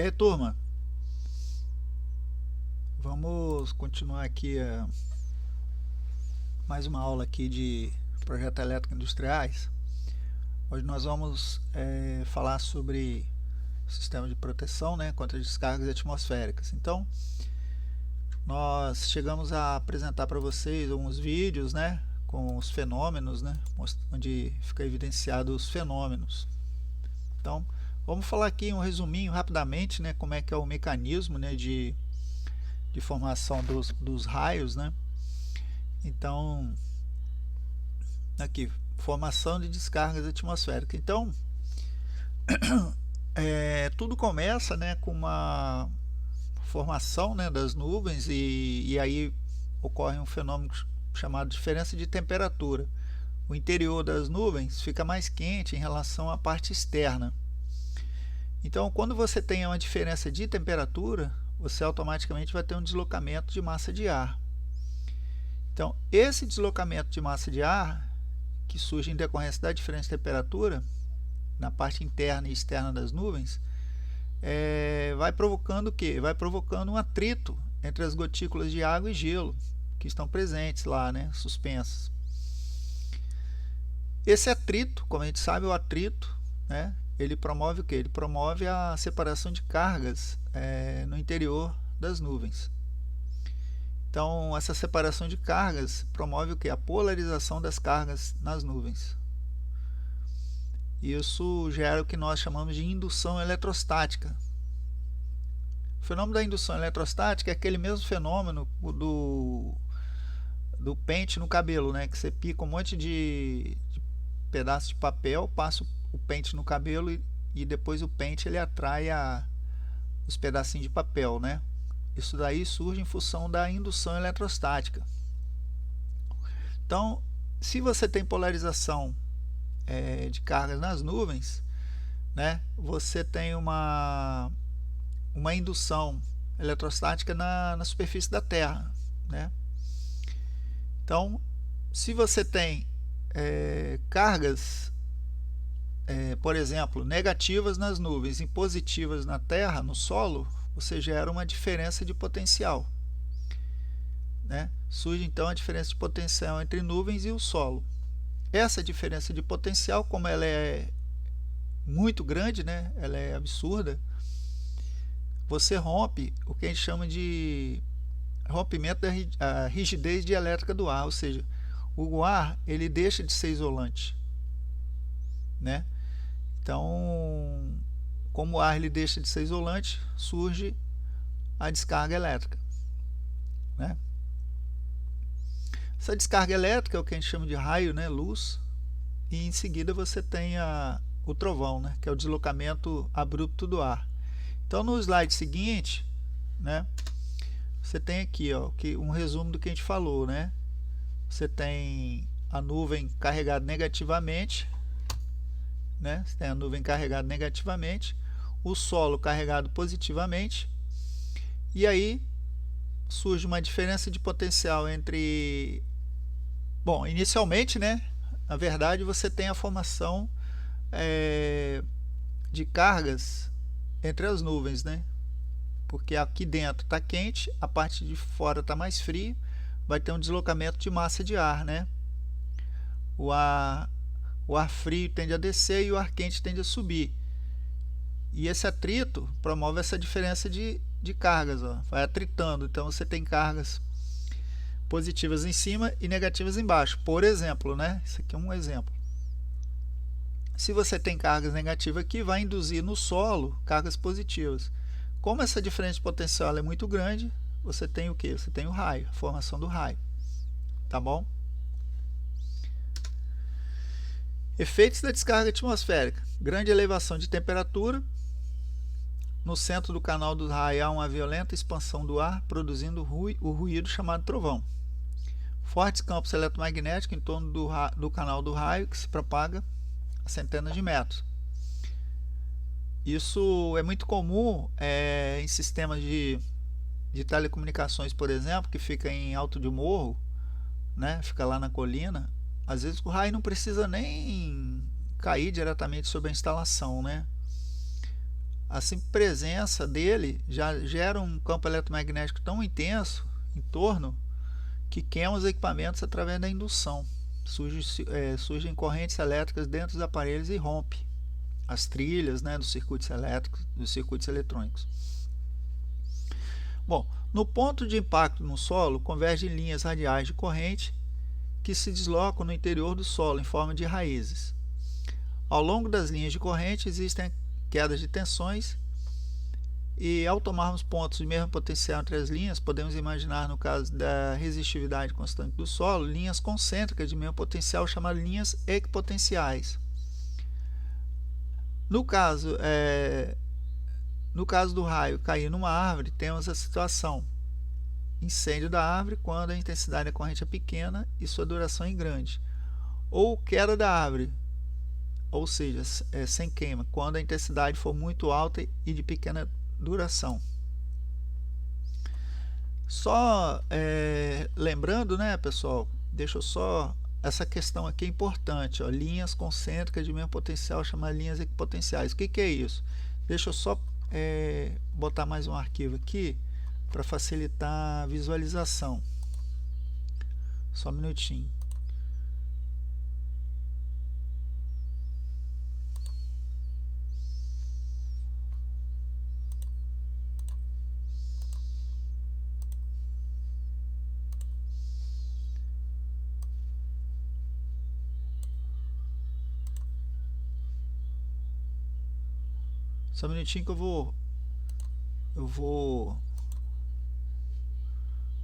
E aí, turma, vamos continuar aqui mais uma aula aqui de projetos elétricos industriais. Hoje nós vamos falar sobre sistema de proteção, né, contra descargas atmosféricas. Então, nós chegamos a apresentar para vocês alguns vídeos, né, com os fenômenos, né, onde fica evidenciado os fenômenos. Então, vamos falar aqui um resuminho rapidamente, né, como é que é o mecanismo, né, de formação dos raios, né? Então, aqui, formação de descargas atmosféricas. Então, tudo começa, né, com uma formação, né, das nuvens e aí ocorre um fenômeno chamado diferença de temperatura. O interior das nuvens fica mais quente em relação à parte externa. Então, quando você tem uma diferença de temperatura, você automaticamente vai ter um deslocamento de massa de ar. Então, esse deslocamento de massa de ar, que surge em decorrência da diferença de temperatura, na parte interna e externa das nuvens, vai provocando o quê? Vai provocando um atrito entre as gotículas de água e gelo, que estão presentes lá, né, suspensas. Esse atrito, como a gente sabe, o atrito, né, ele promove o quê? Ele promove a separação de cargas no interior das nuvens. Então, essa separação de cargas promove o quê? A polarização das cargas nas nuvens. Isso gera o que nós chamamos de indução eletrostática. O fenômeno da indução eletrostática é aquele mesmo fenômeno do pente no cabelo, né? Que você pica um monte de pedaço de papel, passa o pente no cabelo e depois o pente ele atrai os pedacinhos de papel, né? Isso daí surge em função da indução eletrostática. Então, se você tem polarização de cargas nas nuvens, né, você tem uma indução eletrostática na superfície da Terra, né? Então, se você tem cargas, por exemplo, negativas nas nuvens e positivas na Terra, no solo, você gera uma diferença de potencial, né? Surge então a diferença de potencial entre nuvens e o solo. Essa diferença de potencial, como ela é muito grande, né? Ela é absurda, você rompe o que a gente chama de rompimento da rigidez dielétrica do ar, ou seja, o ar ele deixa de ser isolante, né? Então, como o ar ele deixa de ser isolante, surge a descarga elétrica, né? Essa descarga elétrica é o que a gente chama de raio, né, luz, e em seguida você tem o trovão, né, que é o deslocamento abrupto do ar. Então, no slide seguinte, né, você tem aqui um resumo do que a gente falou, né? Você tem a nuvem carregada negativamente, né? Você tem a nuvem carregada negativamente, o solo carregado positivamente, e aí surge uma diferença de potencial entre... Bom, inicialmente, né, na verdade, você tem a formação de cargas entre as nuvens, né? Porque aqui dentro está quente, a parte de fora está mais fria, vai ter um deslocamento de massa de ar, né? O ar frio tende a descer e o ar quente tende a subir. E esse atrito promove essa diferença de cargas, ó, vai atritando. Então você tem cargas positivas em cima e negativas embaixo. Por exemplo, né? Isso aqui é um exemplo. Se você tem cargas negativas aqui, vai induzir no solo cargas positivas. Como essa diferença de potencial é muito grande, você tem o que? Você tem o raio, a formação do raio. Tá bom? Efeitos da descarga atmosférica. Grande elevação de temperatura. No centro do canal do raio há uma violenta expansão do ar, produzindo o ruído chamado trovão. Fortes campos eletromagnéticos em torno do canal do raio, que se propaga a centenas de metros. Isso é muito comum em sistemas de telecomunicações, por exemplo, que fica em alto de morro, né? Fica lá na colina. Às vezes o raio não precisa nem cair diretamente sobre a instalação, né? a simples presença dele já gera um campo eletromagnético tão intenso em torno que queima os equipamentos através da indução. Surgem correntes elétricas dentro dos aparelhos e rompe as trilhas, né, dos circuitos elétricos, dos circuitos eletrônicos. Bom, no ponto de impacto no solo, convergem linhas radiais de corrente que se deslocam no interior do solo em forma de raízes. Ao longo das linhas de corrente existem quedas de tensões e, ao tomarmos pontos de mesmo potencial entre as linhas, podemos imaginar, no caso da resistividade constante do solo, linhas concêntricas de mesmo potencial chamadas linhas equipotenciais. No caso do raio cair numa árvore, temos a situação: incêndio da árvore quando a intensidade da corrente é pequena e sua duração é grande, ou queda da árvore, ou seja, sem queima, quando a intensidade for muito alta e de pequena duração. Só lembrando, né, pessoal, deixa eu só, essa questão aqui é importante, ó, linhas concêntricas de mesmo potencial chamadas linhas equipotenciais. O que é isso? Deixa eu só botar mais um arquivo aqui para facilitar a visualização. Só um minutinho. Só um minutinho que eu vou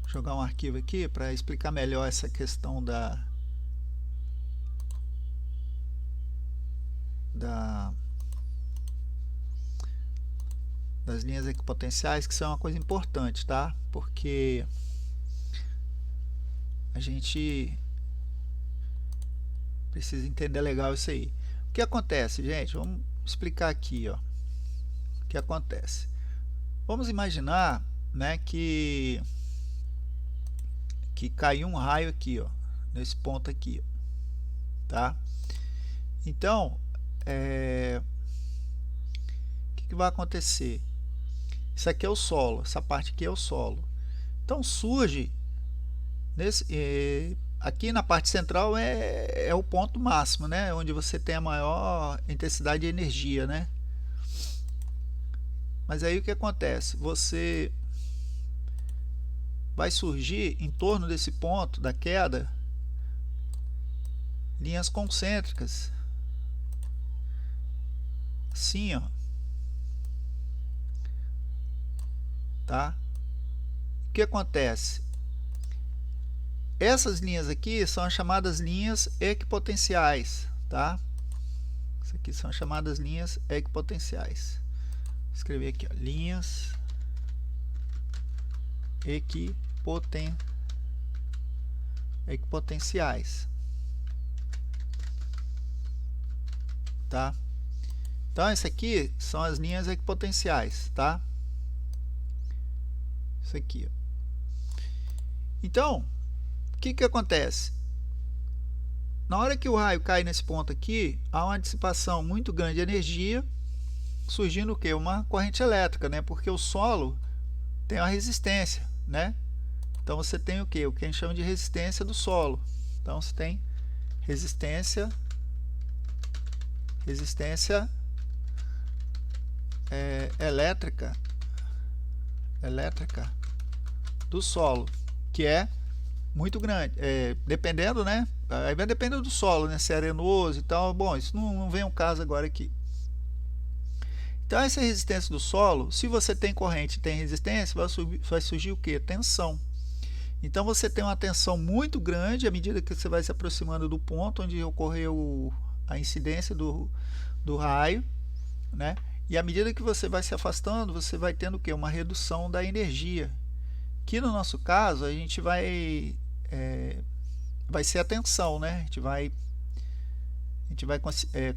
jogar um arquivo aqui para explicar melhor essa questão das linhas equipotenciais, que são uma coisa importante, tá? Porque a gente precisa entender legal isso aí. O que acontece, gente? Vamos explicar aqui, ó. O que acontece? Vamos imaginar, né, que caiu um raio aqui, ó, nesse ponto aqui, ó, tá? Então, o que vai acontecer? Isso aqui é o solo, essa parte aqui é o solo. Então surge aqui na parte central é o ponto máximo, né, onde você tem a maior intensidade de energia, né? Mas aí o que acontece? Você vai surgir em torno desse ponto da queda linhas concêntricas, assim, ó, tá? O que acontece? Essas linhas aqui são as chamadas linhas equipotenciais, tá? Isso aqui são as chamadas linhas equipotenciais. Vou escrever aqui, ó, linhas equipotenciais, tá? Então, esse aqui são as linhas equipotenciais, tá? Isso aqui, ó. Então, o que acontece? Na hora que o raio cai nesse ponto aqui, há uma dissipação muito grande de energia, surgindo o que? Uma corrente elétrica, né? Porque o solo tem uma resistência, né? Então você tem o que? O que a gente chama de resistência do solo. Então você tem resistência elétrica do solo, que é muito grande, dependendo, né? Aí vai depender do solo, né? Se é arenoso e tal. Bom, isso não vem ao caso agora aqui. Então essa resistência do solo, se você tem corrente e tem resistência, vai surgir o que? Tensão. Então você tem uma tensão muito grande à medida que você vai se aproximando do ponto onde ocorreu a incidência do raio, né? E à medida que você vai se afastando, você vai tendo o que? Uma redução da energia. Que no nosso caso a gente vai ser a tensão, né? A gente vai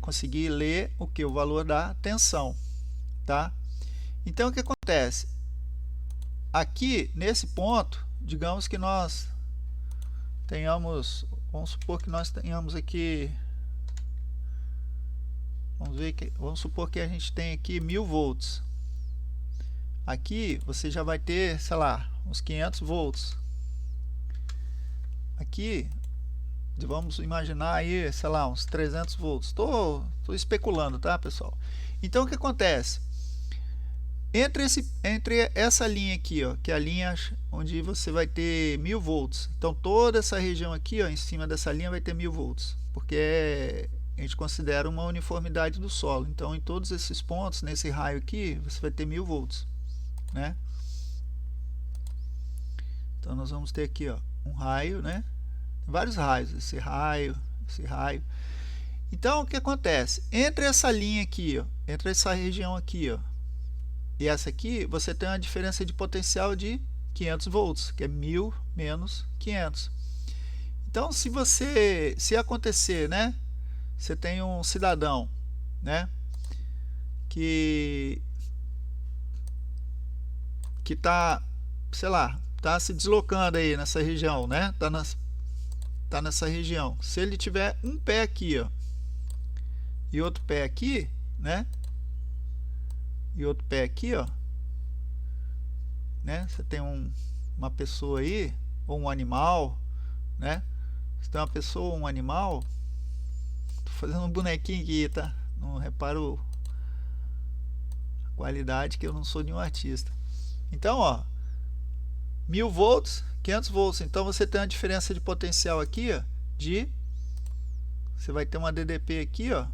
conseguir ler o que? O valor da tensão, tá? Então o que acontece? Aqui nesse ponto, digamos que nós tenhamos, vamos supor que nós tenhamos aqui, vamos supor que a gente tem aqui 1000 volts, aqui você já vai ter, sei lá, uns 500 volts. Aqui, vamos imaginar aí, sei lá, uns 300 volts. Tô especulando, tá, pessoal? Então, o que acontece? Entre essa linha aqui, ó, que é a linha onde você vai ter 1000 volts. Então, toda essa região aqui, ó, em cima dessa linha vai ter 1000 volts, porque a gente considera uma uniformidade do solo. Então, em todos esses pontos, nesse raio aqui, você vai ter 1000 volts, né? Então, nós vamos ter aqui, ó, um raio, né? Vários raios, esse raio. Então, o que acontece? Entre essa linha aqui, ó, entre essa região aqui, ó, e essa aqui, você tem uma diferença de potencial de 500 volts, que é 1000 menos 500. Então, se acontecer, né, você tem um cidadão, né, que tá, sei lá, tá se deslocando aí nessa região, né, tá nessa região. Se ele tiver um pé aqui, ó, e outro pé aqui, né, e outro pé aqui, ó, né? Você tem uma pessoa aí, ou um animal, né? Você tem uma pessoa ou um animal. Tô fazendo um bonequinho aqui, tá? Não reparo a qualidade, que eu não sou nenhum artista. Então, ó, 1000 volts, 500 volts. Então, você tem uma diferença de potencial aqui, ó, você vai ter uma DDP aqui, ó,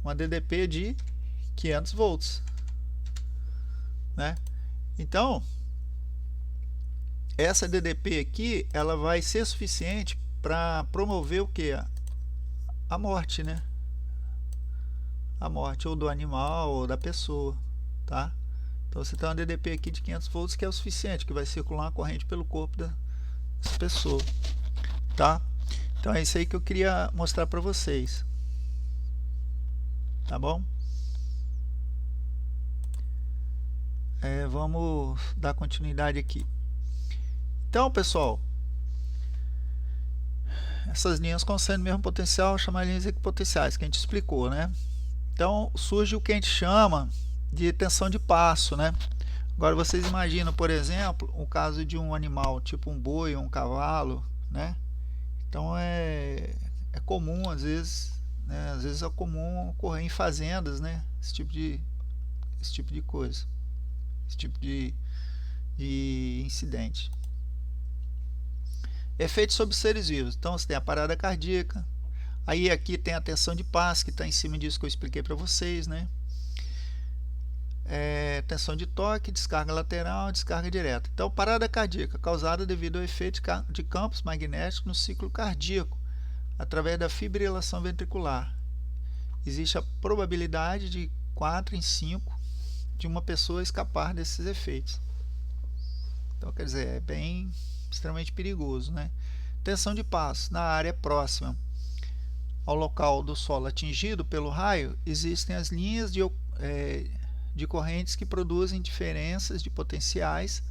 uma DDP de 500 volts, né? Então, essa DDP aqui, ela vai ser suficiente para promover o que? A morte, né? A morte ou do animal ou da pessoa, tá? Então, você tem uma DDP aqui de 500 volts, que é o suficiente, que vai circular uma corrente pelo corpo dessa pessoa, tá? Então, é isso aí que eu queria mostrar para vocês, tá bom? Vamos dar continuidade aqui. Então, pessoal, essas linhas concedem o mesmo potencial, chamar linhas equipotenciais, que a gente explicou, né? Então, surge o que a gente chama de tensão de passo, né? Agora, vocês imaginam, por exemplo, o caso de um animal, tipo um boi ou um cavalo, né? Então, é comum, às vezes, né? Às vezes é comum ocorrer em fazendas, né? Esse tipo de coisa, esse tipo de incidente. Efeitos sobre seres vivos. Então, você tem a parada cardíaca. Aí aqui tem a tensão de passo, que está em cima disso que eu expliquei para vocês, né? Tensão de toque, descarga lateral, descarga direta. Então, parada cardíaca, causada devido ao efeito de campos magnéticos no ciclo cardíaco, através da fibrilação ventricular. Existe a probabilidade de 4 em 5 de uma pessoa escapar desses efeitos. Então, quer dizer, é bem extremamente perigoso, né? Tensão de passo. Na área próxima ao local do solo atingido pelo raio, existem as linhas de correntes que produzem diferenças de potenciais,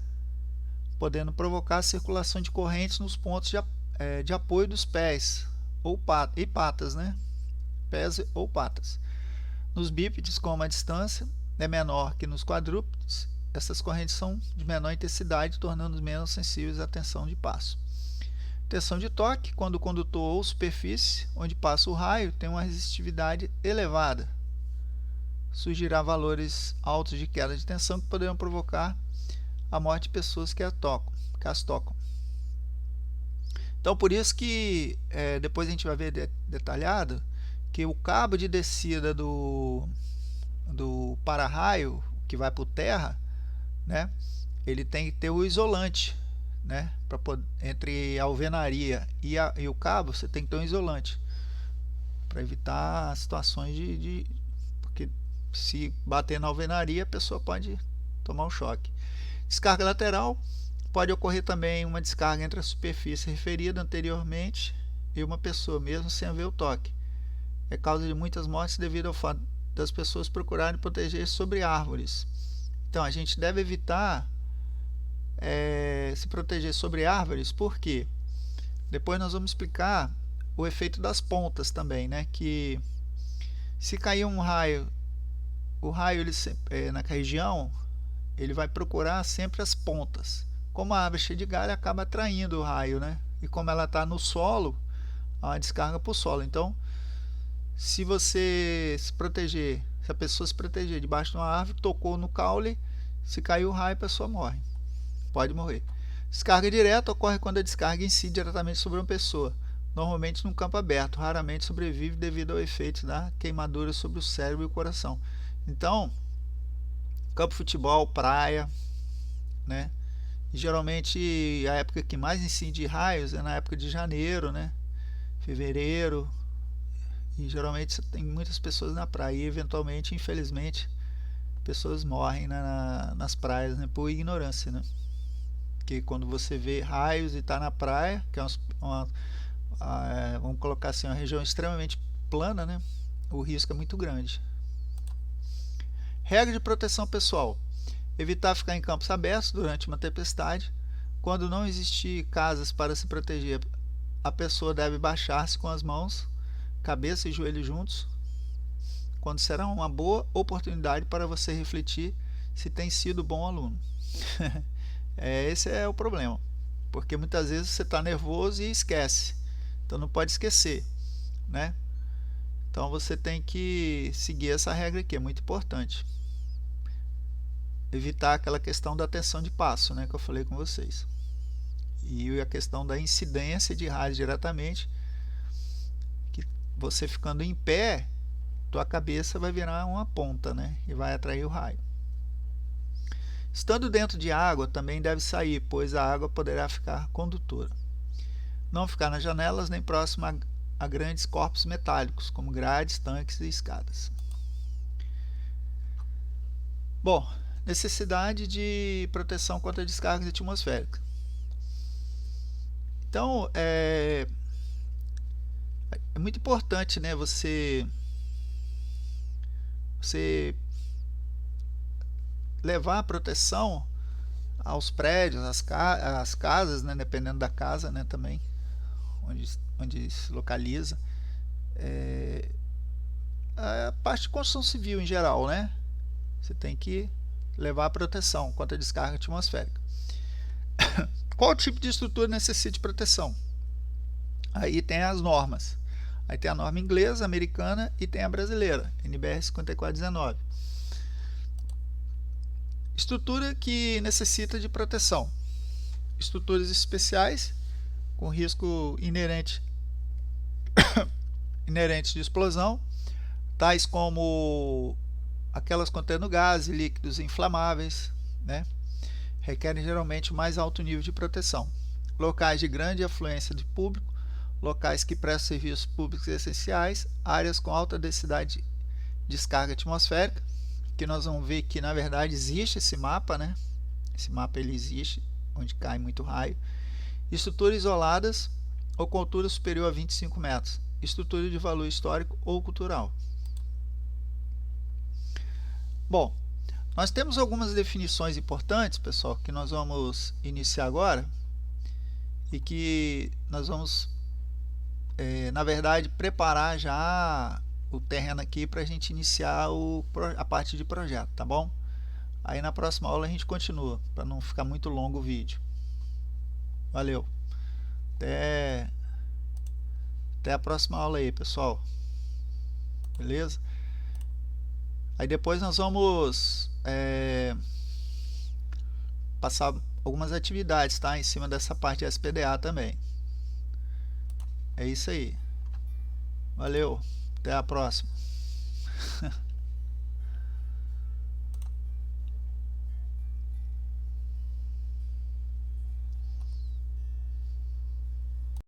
podendo provocar a circulação de correntes nos pontos de apoio dos pés e patas, né? Pés ou patas. Nos bípedes, como a distância é menor que nos quadrúpedes, essas correntes são de menor intensidade, tornando-os menos sensíveis à tensão de passo. Tensão de toque, quando o condutor ou superfície onde passa o raio tem uma resistividade elevada, surgirá valores altos de queda de tensão que poderão provocar a morte de pessoas que as tocam. Então, por isso que depois a gente vai ver detalhado que o cabo de descida do para-raio, que vai para o terra, né, ele tem que ter o isolante, né, entre a alvenaria e o cabo, você tem que ter um isolante para evitar situações porque se bater na alvenaria, a pessoa pode tomar um choque. Descarga lateral, pode ocorrer também uma descarga entre a superfície referida anteriormente e uma pessoa, mesmo sem haver o toque. É causa de muitas mortes devido ao fato das pessoas procurarem proteger sobre árvores. Então, a gente deve evitar se proteger sobre árvores, porque depois nós vamos explicar o efeito das pontas também, né? Que se cair um raio o raio ele, na região, ele vai procurar sempre as pontas. Como a árvore é cheia de galho, acaba atraindo o raio, né? E como ela está no solo, há uma descarga para o solo. Então, se você se proteger, se a pessoa se proteger debaixo de uma árvore, tocou no caule, se cair o raio, a pessoa morre. Pode morrer. Descarga direta ocorre quando a descarga incide diretamente sobre uma pessoa, normalmente num campo aberto, raramente sobrevive devido ao efeito da queimadura sobre o cérebro e o coração. Então, campo de futebol, praia, né? E geralmente a época que mais incide raios é na época de janeiro, né? Fevereiro. E geralmente tem muitas pessoas na praia e eventualmente, infelizmente, pessoas morrem nas praias, né? Por ignorância, né? Porque quando você vê raios e está na praia, que é vamos colocar assim, uma região extremamente plana, né? O risco é muito grande. Regra de proteção pessoal: evitar ficar em campos abertos durante uma tempestade. Quando não existir casas para se proteger, a pessoa deve baixar-se com as mãos, cabeça e joelhos juntos, quando será uma boa oportunidade para você refletir se tem sido bom aluno. Esse é o problema, porque muitas vezes você está nervoso e esquece, então não pode esquecer, né? Então você tem que seguir essa regra aqui, é muito importante. Evitar aquela questão da tensão de passo, né, que eu falei com vocês. E a questão da incidência de raio diretamente, que você ficando em pé, tua cabeça vai virar uma ponta, né, e vai atrair o raio. Estando dentro de água, também deve sair, pois a água poderá ficar condutora. Não ficar nas janelas nem próximo a grandes corpos metálicos, como grades, tanques e escadas. Bom, necessidade de proteção contra descargas atmosféricas. Então, é muito importante, né, você levar a proteção aos prédios, às casas, né, dependendo da casa, né, também, onde se localiza. A parte de construção civil em geral, né? Você tem que levar a proteção contra a descarga atmosférica. Qual tipo de estrutura necessita de proteção? Aí tem as normas. Aí tem a norma inglesa, americana e tem a brasileira, NBR 5419. Estrutura que necessita de proteção: estruturas especiais com risco inerente de explosão, tais como aquelas contendo gases, líquidos inflamáveis, né? Requerem geralmente mais alto nível de proteção. Locais de grande afluência de público, locais que prestam serviços públicos essenciais, áreas com alta densidade de descarga atmosférica, que nós vamos ver que na verdade existe esse mapa, né? Esse mapa ele existe, onde cai muito raio. Estruturas isoladas ou com altura superior a 25 metros. Estrutura de valor histórico ou cultural. Bom, nós temos algumas definições importantes, pessoal, que nós vamos iniciar agora e que nós vamos, na verdade, preparar já o terreno aqui para a gente iniciar a parte de projeto, tá bom? Aí na próxima aula a gente continua, para não ficar muito longo o vídeo. Valeu! Até a próxima aula aí, pessoal. Beleza? Aí depois nós vamos passar algumas atividades, tá? Em cima dessa parte de SPDA também. É isso aí. Valeu. Até a próxima.